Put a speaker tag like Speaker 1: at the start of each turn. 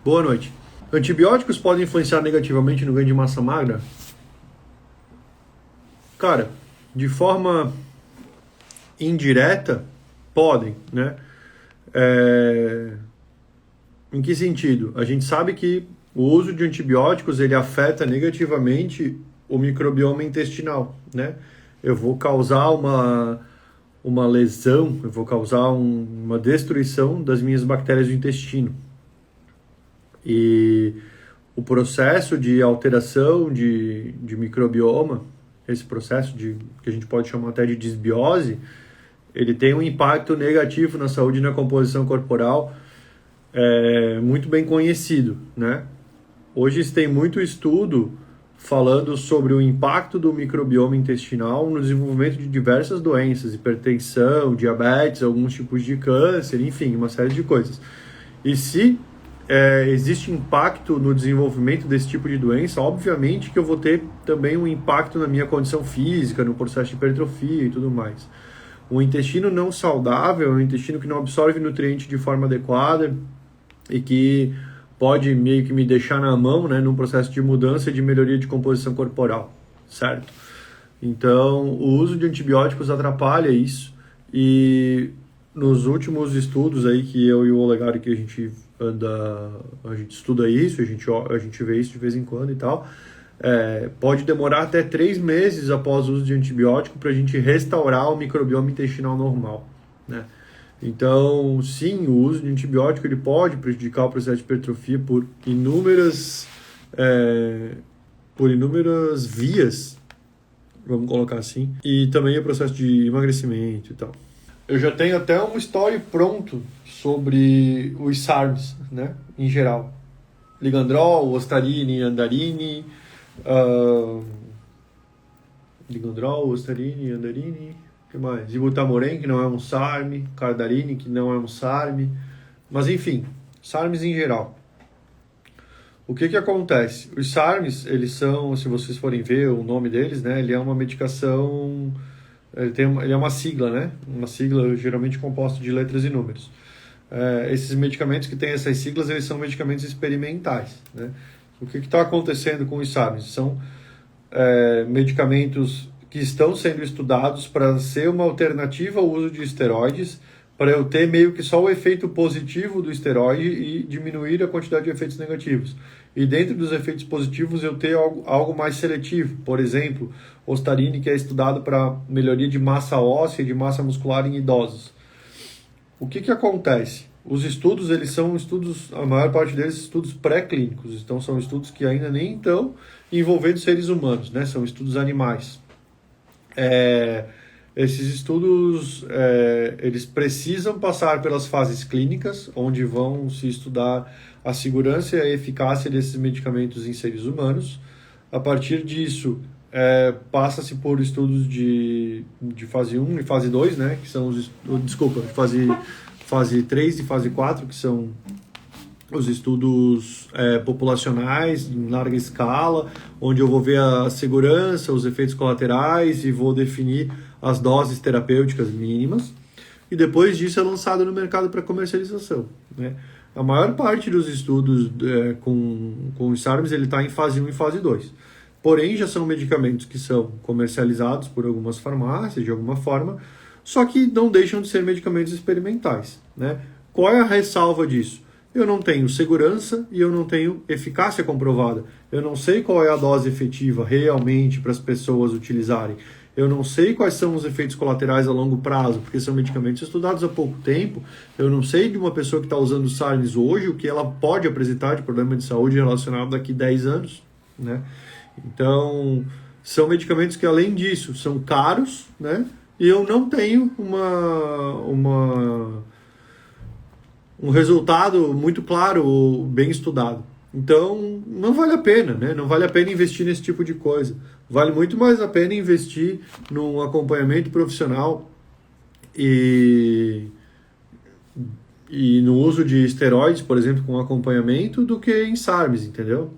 Speaker 1: Boa noite. Antibióticos podem influenciar negativamente no ganho de massa magra? Cara, de forma indireta, podem, né? Em que sentido? A gente sabe que o uso de antibióticos ele afeta negativamente o microbioma intestinal, né? Eu vou causar uma lesão, eu vou causar uma destruição das minhas bactérias do intestino. E o processo de alteração de microbioma, esse processo que a gente pode chamar até de disbiose, ele tem um impacto negativo na saúde e na composição corporal muito bem conhecido, né? Hoje se tem muito estudo falando sobre o impacto do microbioma intestinal no desenvolvimento de diversas doenças, hipertensão, diabetes, alguns tipos de câncer, enfim, uma série de coisas. E se existe impacto no desenvolvimento desse tipo de doença, obviamente que eu vou ter também um impacto na minha condição física, no processo de hipertrofia e tudo mais. O intestino não saudável é um intestino que não absorve nutrientes de forma adequada e que pode meio que me deixar na mão, né, num processo de mudança e de melhoria de composição corporal, certo? Então, o uso de antibióticos atrapalha isso e nos últimos estudos aí que eu e o Olegário que a gente estuda isso, a gente vê isso de vez em quando e tal, pode demorar até 3 meses após o uso de antibiótico para a gente restaurar o microbioma intestinal normal, né? Então, sim, o uso de antibiótico ele pode prejudicar o processo de hipertrofia por inúmeras vias, vamos colocar assim, e também o processo de emagrecimento e tal. Eu já tenho até um story pronto sobre os SARMs, né, em geral. Ligandrol, Ostarine, Andarine, que mais? Ibutamoren, que não é um SARM, Cardarine, que não é um SARM, mas enfim, SARMs em geral. O que acontece? Os SARMs, eles são, se vocês forem ver o nome deles, né, ele é uma medicação, ele é uma sigla, né, uma sigla geralmente composta de letras e números. Esses medicamentos que têm essas siglas, eles são medicamentos experimentais, né? O que está acontecendo com os SARMs? São medicamentos que estão sendo estudados para ser uma alternativa ao uso de esteroides, para eu ter meio que só o efeito positivo do esteroide e diminuir a quantidade de efeitos negativos. E dentro dos efeitos positivos eu ter algo mais seletivo. Por exemplo, Ostarine, que é estudado para melhoria de massa óssea e de massa muscular em idosos. O que acontece? Os estudos, eles são estudos, a maior parte deles, estudos pré-clínicos. Então, são estudos que ainda nem estão envolvendo seres humanos, né? São estudos animais. Esses estudos, eles precisam passar pelas fases clínicas, onde vão se estudar a segurança e a eficácia desses medicamentos em seres humanos. A partir disso, passa-se por estudos de fase 1 e fase 2, né, que são fase 3 e fase 4, que são os estudos populacionais em larga escala, onde eu vou ver a segurança, os efeitos colaterais e vou definir as doses terapêuticas mínimas. E depois disso é lançado no mercado para comercialização, né? A maior parte dos estudos com os SARMs ele está em fase 1 e fase 2. Porém, já são medicamentos que são comercializados por algumas farmácias, de alguma forma, só que não deixam de ser medicamentos experimentais, né? Qual é a ressalva disso? Eu não tenho segurança e eu não tenho eficácia comprovada. Eu não sei qual é a dose efetiva realmente para as pessoas utilizarem. Eu não sei quais são os efeitos colaterais a longo prazo, porque são medicamentos estudados há pouco tempo. Eu não sei de uma pessoa que está usando SARMs hoje o que ela pode apresentar de problema de saúde relacionado daqui a 10 anos, né? Então, são medicamentos que, além disso, são caros, né? E eu não tenho um resultado muito claro ou bem estudado. Então, não vale a pena, né? Não vale a pena investir nesse tipo de coisa. Vale muito mais a pena investir num acompanhamento profissional e no uso de esteroides, por exemplo, com acompanhamento, do que em SARMs, entendeu?